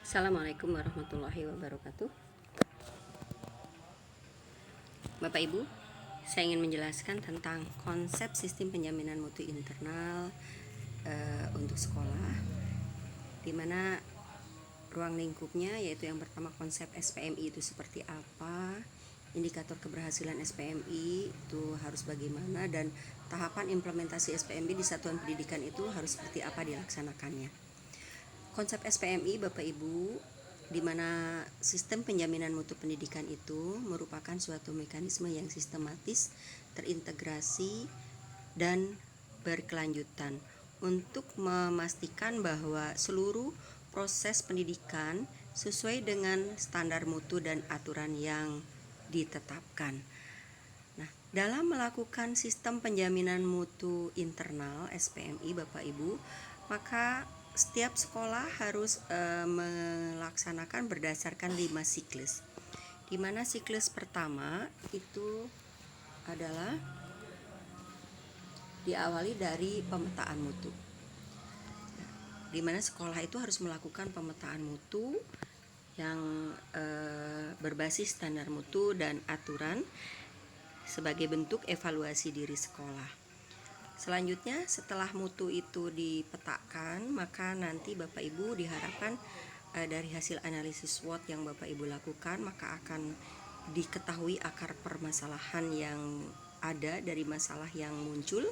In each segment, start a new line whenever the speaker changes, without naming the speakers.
Assalamualaikum warahmatullahi wabarakatuh. Bapak Ibu, saya ingin menjelaskan tentang konsep sistem penjaminan mutu internal untuk sekolah, di mana ruang lingkupnya yaitu yang pertama konsep SPMI itu seperti apa, indikator keberhasilan SPMI itu harus bagaimana, dan tahapan implementasi SPMI di satuan pendidikan itu harus seperti apa dilaksanakannya. Konsep SPMI Bapak Ibu, di mana sistem penjaminan mutu pendidikan itu merupakan suatu mekanisme yang sistematis, terintegrasi, dan berkelanjutan untuk memastikan bahwa seluruh proses pendidikan sesuai dengan standar mutu dan aturan yang ditetapkan. Nah, dalam melakukan sistem penjaminan mutu internal SPMI Bapak Ibu, maka setiap sekolah harus melaksanakan berdasarkan 5 siklus. Di mana siklus pertama itu adalah diawali dari pemetaan mutu. Di mana sekolah itu harus melakukan pemetaan mutu yang berbasis standar mutu dan aturan sebagai bentuk evaluasi diri sekolah. Selanjutnya, setelah mutu itu dipetakan, maka nanti Bapak Ibu diharapkan dari hasil analisis SWOT yang Bapak Ibu lakukan, maka akan diketahui akar permasalahan yang ada dari masalah yang muncul.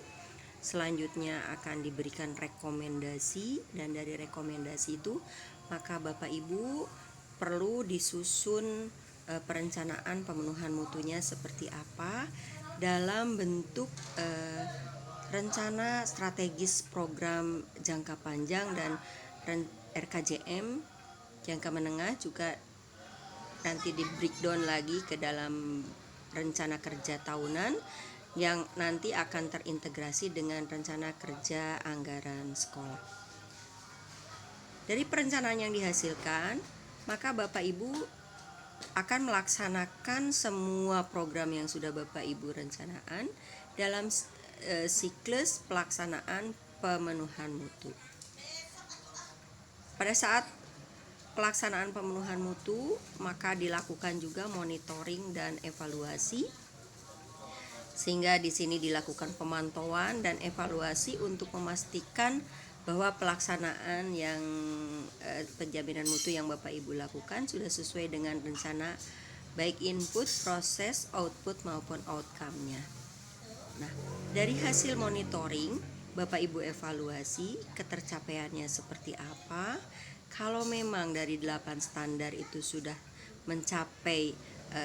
Selanjutnya akan diberikan rekomendasi, dan dari rekomendasi itu maka Bapak Ibu perlu disusun perencanaan pemenuhan mutunya seperti apa dalam bentuk rencana strategis program jangka panjang dan RKJM jangka menengah, juga nanti di breakdown lagi ke dalam rencana kerja tahunan yang nanti akan terintegrasi dengan rencana kerja anggaran sekolah. Dari perencanaan yang dihasilkan, maka Bapak Ibu akan melaksanakan semua program yang sudah Bapak Ibu rencanakan dalam siklus pelaksanaan pemenuhan mutu. Pada saat pelaksanaan pemenuhan mutu, maka dilakukan juga monitoring dan evaluasi, sehingga di sini dilakukan pemantauan dan evaluasi untuk memastikan bahwa pelaksanaan yang penjaminan mutu yang Bapak Ibu lakukan sudah sesuai dengan rencana, baik input, proses, output maupun outcome-nya. Nah, dari hasil monitoring, Bapak Ibu evaluasi ketercapaiannya seperti apa. Kalau memang dari 8 standar itu sudah mencapai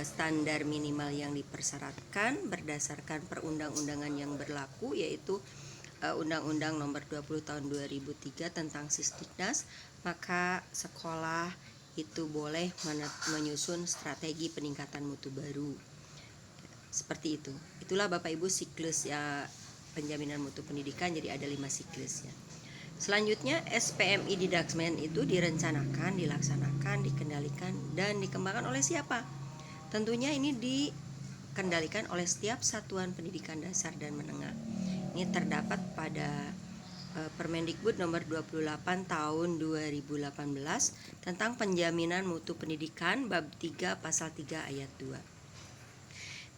standar minimal yang dipersyaratkan berdasarkan perundang-undangan yang berlaku, yaitu Undang-Undang Nomor 20 Tahun 2003 tentang Sisdiknas, maka sekolah itu boleh menyusun strategi peningkatan mutu baru. Seperti itu. Itulah Bapak Ibu siklus ya penjaminan mutu pendidikan, jadi ada 5 siklus ya. Selanjutnya SPMI di Daksmen itu direncanakan, dilaksanakan, dikendalikan, dan dikembangkan oleh siapa? Tentunya ini dikendalikan oleh setiap satuan pendidikan dasar dan menengah. Ini terdapat pada Permendikbud nomor 28 tahun 2018 tentang penjaminan mutu pendidikan bab 3 pasal 3 ayat 2.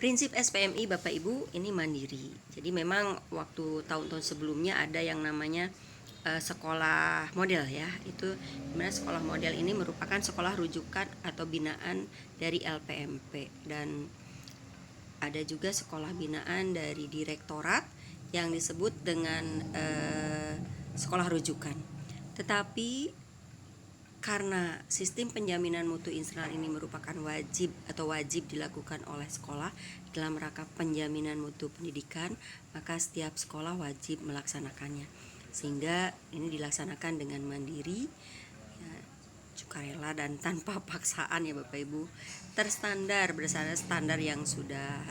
Prinsip SPMI Bapak Ibu ini mandiri. Jadi memang waktu tahun-tahun sebelumnya ada yang namanya sekolah model ya. Itu dimana sekolah model ini merupakan sekolah rujukan atau binaan dari LPMP, dan ada juga sekolah binaan dari direktorat yang disebut dengan sekolah rujukan. Tetapi karena sistem penjaminan mutu internal ini merupakan wajib dilakukan oleh sekolah dalam rangka penjaminan mutu pendidikan, maka setiap sekolah wajib melaksanakannya, sehingga ini dilaksanakan dengan mandiri ya, sukarela dan tanpa paksaan ya Bapak Ibu, terstandar berdasarkan standar yang sudah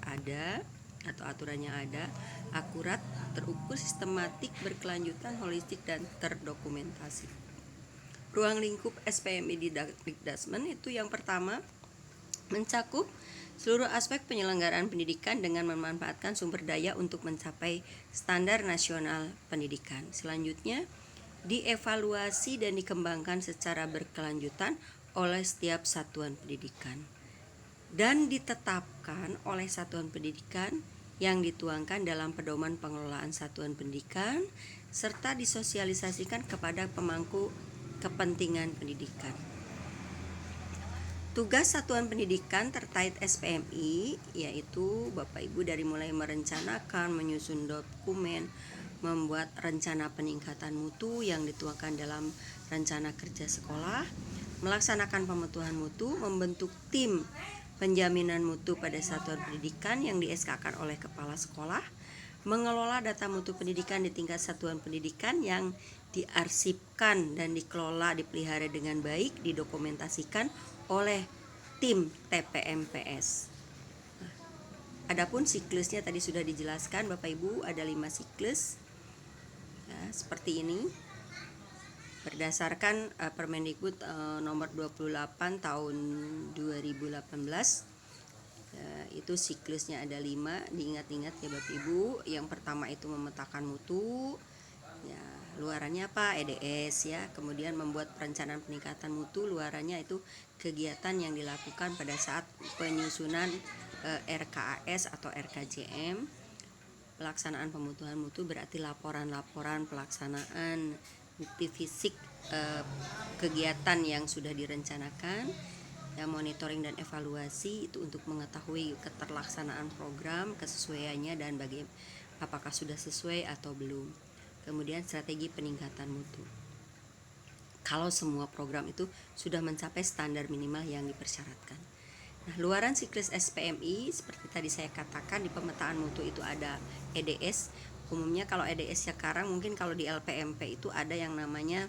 ada atau aturan yang ada, akurat, terukur, sistematik, berkelanjutan, holistik, dan terdokumentasi. Ruang lingkup SPMI di Dikdasmen itu yang pertama mencakup seluruh aspek penyelenggaraan pendidikan dengan memanfaatkan sumber daya untuk mencapai standar nasional pendidikan. Selanjutnya dievaluasi dan dikembangkan secara berkelanjutan oleh setiap satuan pendidikan dan ditetapkan oleh satuan pendidikan yang dituangkan dalam pedoman pengelolaan satuan pendidikan serta disosialisasikan kepada pemangku kepentingan pendidikan. Tugas satuan pendidikan terkait SPMI yaitu Bapak Ibu dari mulai merencanakan, menyusun dokumen, membuat rencana peningkatan mutu yang dituangkan dalam rencana kerja sekolah, melaksanakan pemetuhan mutu, membentuk tim penjaminan mutu pada satuan pendidikan yang di-SK-kan oleh kepala sekolah, mengelola data mutu pendidikan di tingkat satuan pendidikan yang diarsipkan dan dikelola, dipelihara dengan baik, didokumentasikan oleh tim TPMPS. Adapun siklusnya tadi sudah dijelaskan Bapak Ibu, ada 5 siklus ya, seperti ini berdasarkan Permendikbud nomor 28 tahun 2018. Itu siklusnya ada 5, diingat-ingat ya Bapak Ibu. Yang pertama itu memetakan mutu ya, luarannya apa? EDS ya. Kemudian membuat perencanaan peningkatan mutu, luarannya itu kegiatan yang dilakukan pada saat penyusunan RKAS atau RKJM. Pelaksanaan pemutuhan mutu berarti laporan-laporan pelaksanaan bukti fisik kegiatan yang sudah direncanakan. Ya, monitoring dan evaluasi itu untuk mengetahui keterlaksanaan program, kesesuaiannya dan apakah sudah sesuai atau belum. Kemudian strategi peningkatan mutu. Kalau semua program itu sudah mencapai standar minimal yang dipersyaratkan. Nah, luaran siklus SPMI seperti tadi saya katakan di pemetaan mutu itu ada EDS. Umumnya kalau EDS sekarang mungkin kalau di LPMP itu ada yang namanya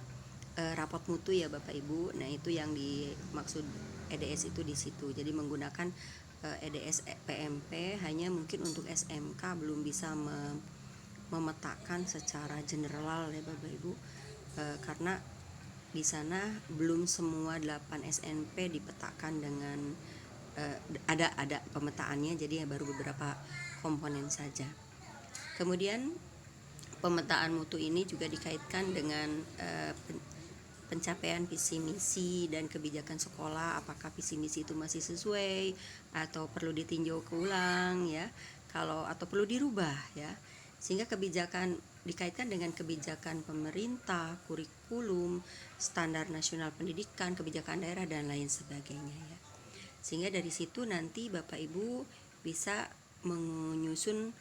rapot mutu ya Bapak Ibu. Nah, itu yang dimaksud EDS itu di situ. Jadi menggunakan EDS PMP hanya mungkin untuk SMK belum bisa memetakan secara general ya Bapak Ibu. Karena di sana belum semua 8 SNP dipetakan dengan ada pemetaannya, jadi baru beberapa komponen saja. Kemudian pemetaan mutu ini juga dikaitkan dengan pencapaian visi misi dan kebijakan sekolah, apakah visi misi itu masih sesuai atau perlu ditinjau ulang ya, atau perlu dirubah ya. Sehingga kebijakan dikaitkan dengan kebijakan pemerintah, kurikulum, standar nasional pendidikan, kebijakan daerah dan lain sebagainya ya. Sehingga dari situ nanti Bapak Ibu bisa menyusun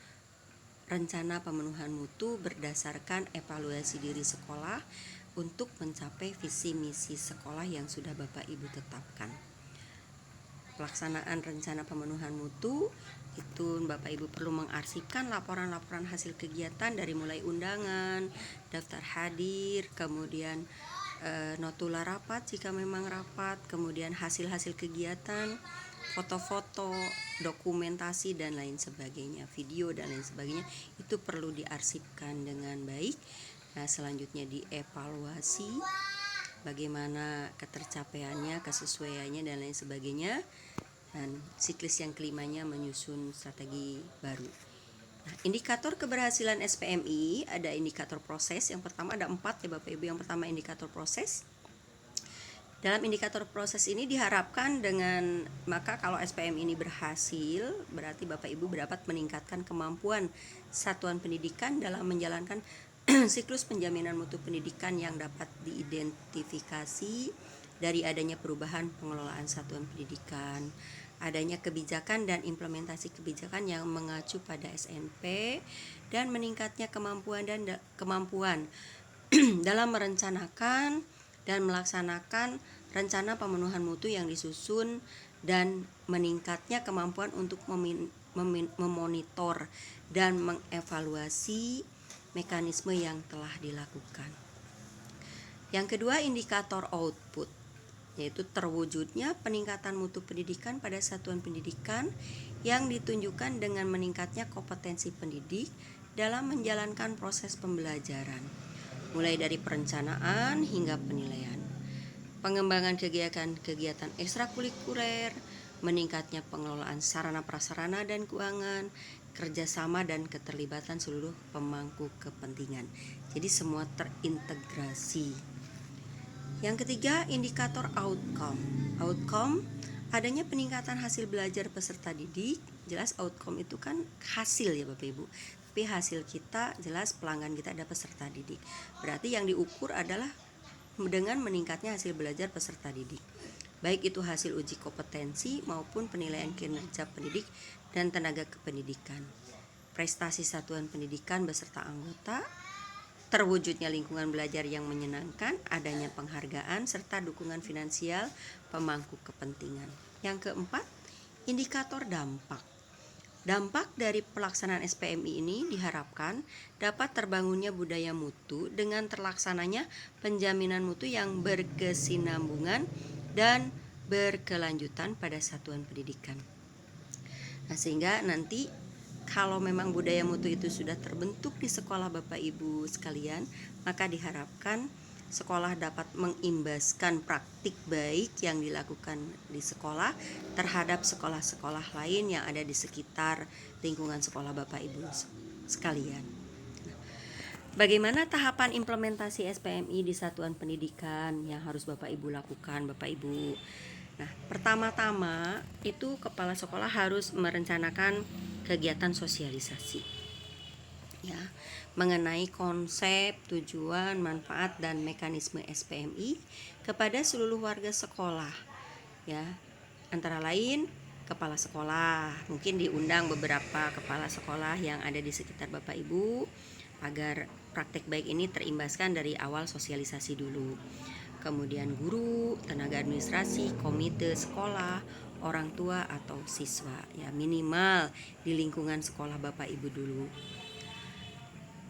rencana pemenuhan mutu berdasarkan evaluasi diri sekolah untuk mencapai visi misi sekolah yang sudah Bapak Ibu tetapkan. Pelaksanaan rencana pemenuhan mutu itu Bapak Ibu perlu mengarsipkan laporan-laporan hasil kegiatan dari mulai undangan, daftar hadir, kemudian notula rapat jika memang rapat, kemudian hasil-hasil kegiatan, foto-foto, dokumentasi dan lain sebagainya, video dan lain sebagainya itu perlu diarsipkan dengan baik. Nah, selanjutnya dievaluasi bagaimana ketercapaiannya, kesesuaiannya dan lain sebagainya. Dan siklus yang kelimanya menyusun strategi baru. Nah, indikator keberhasilan SPMI ada indikator proses. Yang pertama ada 4 ya Bapak Ibu. Yang pertama indikator proses. Dalam indikator proses ini diharapkan maka kalau SPM ini berhasil, berarti Bapak Ibu dapat meningkatkan kemampuan satuan pendidikan dalam menjalankan siklus penjaminan mutu pendidikan yang dapat diidentifikasi dari adanya perubahan pengelolaan satuan pendidikan, adanya kebijakan dan implementasi kebijakan yang mengacu pada SNP, dan meningkatnya kemampuan dalam merencanakan dan melaksanakan rencana pemenuhan mutu yang disusun dan meningkatnya kemampuan untuk memonitor dan mengevaluasi mekanisme yang telah dilakukan. Yang kedua indikator output, yaitu terwujudnya peningkatan mutu pendidikan pada satuan pendidikan yang ditunjukkan dengan meningkatnya kompetensi pendidik dalam menjalankan proses pembelajaran, mulai dari perencanaan hingga penilaian, pengembangan kegiatan ekstrakurikuler, meningkatnya pengelolaan sarana prasarana dan keuangan, kerjasama dan keterlibatan seluruh pemangku kepentingan. Jadi semua terintegrasi. Yang ketiga, indikator outcome. Outcome adanya peningkatan hasil belajar peserta didik. Jelas outcome itu kan hasil ya Bapak Ibu. Tapi hasil kita jelas pelanggan kita ada peserta didik. Berarti yang diukur adalah dengan meningkatnya hasil belajar peserta didik. Baik itu hasil uji kompetensi maupun penilaian kinerja pendidik dan tenaga kependidikan. Prestasi satuan pendidikan beserta anggota, terwujudnya lingkungan belajar yang menyenangkan, adanya penghargaan, serta dukungan finansial pemangku kepentingan. Yang keempat, indikator dampak. Dampak dari pelaksanaan SPMI ini diharapkan dapat terbangunnya budaya mutu dengan terlaksananya penjaminan mutu yang berkesinambungan dan berkelanjutan pada satuan pendidikan. Nah, sehingga nanti kalau memang budaya mutu itu sudah terbentuk di sekolah Bapak Ibu sekalian, maka diharapkan sekolah dapat mengimbaskan praktik baik yang dilakukan di sekolah terhadap sekolah-sekolah lain yang ada di sekitar lingkungan sekolah Bapak Ibu sekalian. Bagaimana tahapan implementasi SPMI di satuan pendidikan yang harus Bapak Ibu lakukan, Bapak Ibu? Nah, pertama-tama itu kepala sekolah harus merencanakan kegiatan sosialisasi, ya, mengenai konsep, tujuan, manfaat, dan mekanisme SPMI kepada seluruh warga sekolah, ya. Antara lain kepala sekolah, mungkin diundang beberapa kepala sekolah yang ada di sekitar Bapak Ibu agar praktek baik ini terimbaskan dari awal sosialisasi dulu. Kemudian guru, tenaga administrasi, komite sekolah, orang tua atau siswa, ya minimal di lingkungan sekolah Bapak Ibu dulu.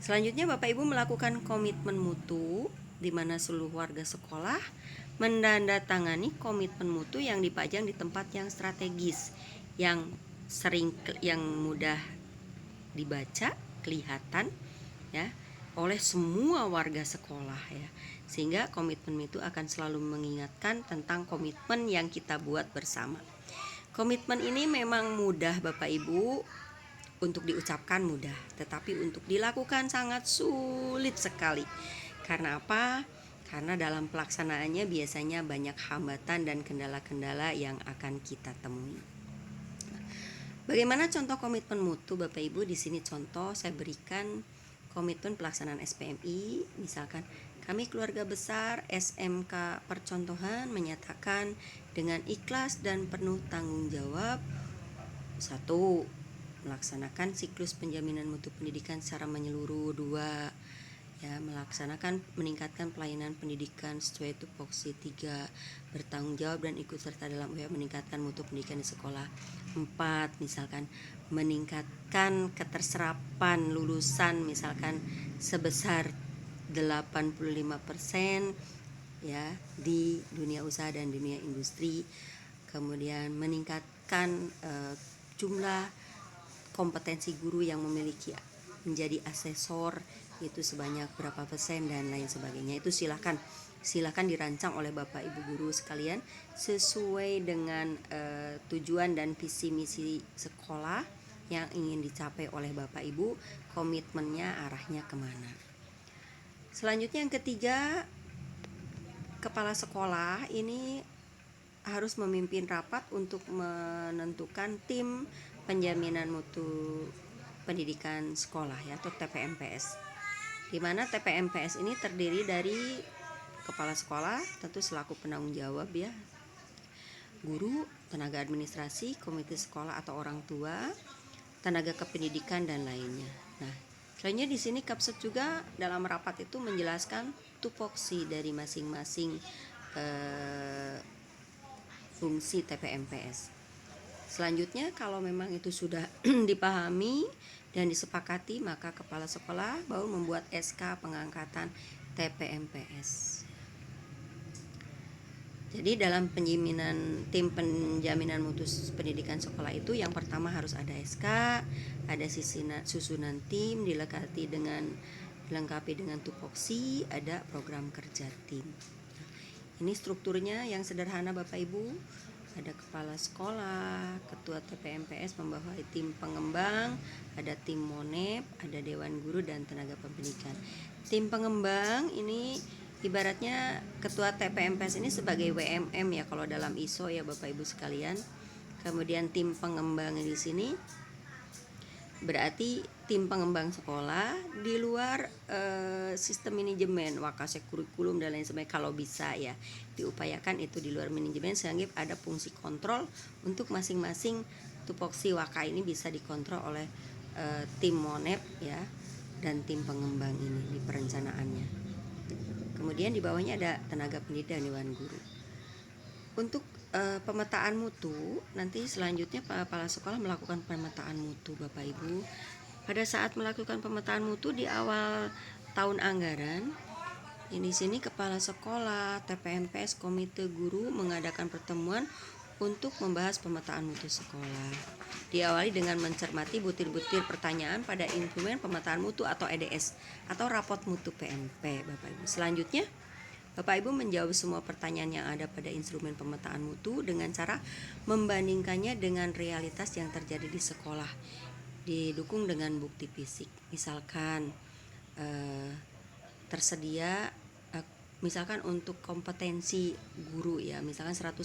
Selanjutnya Bapak Ibu melakukan komitmen mutu di mana seluruh warga sekolah menandatangani komitmen mutu yang dipajang di tempat yang strategis, yang mudah dibaca, kelihatan, ya, oleh semua warga sekolah, ya. Sehingga komitmen itu akan selalu mengingatkan tentang komitmen yang kita buat bersama. Komitmen ini memang mudah Bapak Ibu, untuk diucapkan mudah, tetapi untuk dilakukan sangat sulit sekali. Karena apa? Karena dalam pelaksanaannya biasanya banyak hambatan dan kendala-kendala yang akan kita temui. Bagaimana contoh komitmen mutu Bapak Ibu? Di sini contoh saya berikan komitmen pelaksanaan SPMI. Misalkan kami keluarga besar SMK Percontohan menyatakan dengan ikhlas dan penuh tanggung jawab, 1. Melaksanakan siklus penjaminan mutu pendidikan secara menyeluruh. 2. Ya, melaksanakan meningkatkan pelayanan pendidikan sesuai tupoksi. 3. Bertanggung jawab dan ikut serta dalam upaya meningkatkan mutu pendidikan di sekolah. 4. Misalkan meningkatkan keterserapan lulusan misalkan sebesar 85% ya di dunia usaha dan dunia industri. Kemudian meningkatkan jumlah kompetensi guru yang memiliki menjadi asesor itu sebanyak berapa persen dan lain sebagainya. Itu silakan dirancang oleh Bapak Ibu guru sekalian sesuai dengan tujuan dan visi misi sekolah yang ingin dicapai oleh Bapak Ibu, komitmennya arahnya kemana. Selanjutnya yang ketiga, kepala sekolah ini harus memimpin rapat untuk menentukan tim penjaminan mutu pendidikan sekolah, ya, atau TPMPS. Di mana TPMPS ini terdiri dari kepala sekolah tentu selaku penanggung jawab, ya, guru, tenaga administrasi, komite sekolah atau orang tua, tenaga kependidikan dan lainnya. Nah, selanjutnya di sini Kapset juga dalam rapat itu menjelaskan tupoksi dari masing-masing fungsi TPMPS. Selanjutnya kalau memang itu sudah dipahami dan disepakati, maka kepala sekolah baru membuat SK pengangkatan TPMPS. Jadi dalam tim penjaminan mutu pendidikan sekolah itu yang pertama harus ada SK, ada susunan tim dilengkapi dengan tupoksi, ada program kerja tim. Ini strukturnya yang sederhana Bapak Ibu. ada kepala sekolah, ketua TPMPS membawahi tim pengembang, ada tim monep, ada dewan guru dan tenaga pendidikan. Tim pengembang ini ibaratnya ketua TPMPS ini sebagai WMM ya kalau dalam ISO ya Bapak Ibu sekalian. Kemudian tim pengembang di sini berarti tim pengembang sekolah di luar sistem manajemen, wakase kurikulum dan lain sebagainya kalau bisa ya diupayakan itu di luar manajemen sehingga ada fungsi kontrol untuk masing-masing tupoksi waka ini bisa dikontrol oleh tim monep ya dan tim pengembang ini di perencanaannya. Kemudian di bawahnya ada tenaga pendidik dan dewan guru. Untuk pemetaan mutu, nanti selanjutnya kepala sekolah melakukan pemetaan mutu Bapak Ibu. Pada saat melakukan pemetaan mutu di awal tahun anggaran, di sini kepala sekolah, TPMPS, komite guru mengadakan pertemuan untuk membahas pemetaan mutu sekolah. Diawali dengan mencermati butir-butir pertanyaan pada instrumen pemetaan mutu atau EDS atau rapot mutu PMP Bapak Ibu. Selanjutnya Bapak Ibu menjawab semua pertanyaan yang ada pada instrumen pemetaan mutu dengan cara membandingkannya dengan realitas yang terjadi di sekolah, didukung dengan bukti fisik. Misalkan tersedia misalkan untuk kompetensi guru ya, misalkan 100%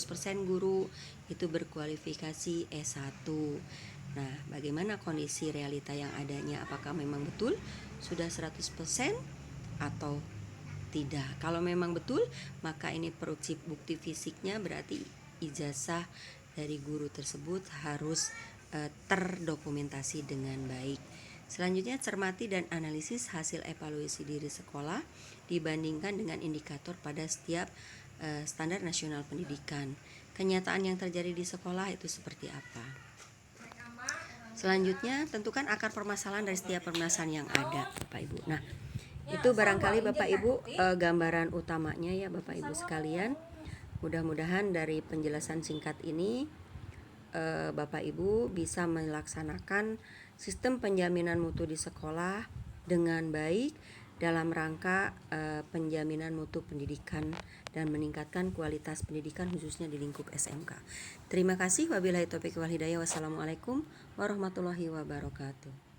guru itu berkualifikasi S1. Nah, bagaimana kondisi realita yang adanya? Apakah memang betul sudah 100% atau tidak? Kalau memang betul, maka ini produksi bukti fisiknya berarti ijazah dari guru tersebut harus terdokumentasi dengan baik. Selanjutnya cermati dan analisis hasil evaluasi diri sekolah dibandingkan dengan indikator pada setiap standar nasional pendidikan. Kenyataan yang terjadi di sekolah itu seperti apa? Selanjutnya tentukan akar permasalahan dari setiap permasalahan yang ada Bapak Ibu. Nah, itu barangkali Bapak Ibu gambaran utamanya ya Bapak Ibu sekalian. Mudah-mudahan dari penjelasan singkat ini Bapak Ibu bisa melaksanakan sistem penjaminan mutu di sekolah dengan baik dalam rangka penjaminan mutu pendidikan dan meningkatkan kualitas pendidikan khususnya di lingkup SMK. Terima kasih. Wabillahi taufiq wal hidayah. Wassalamualaikum warahmatullahi wabarakatuh.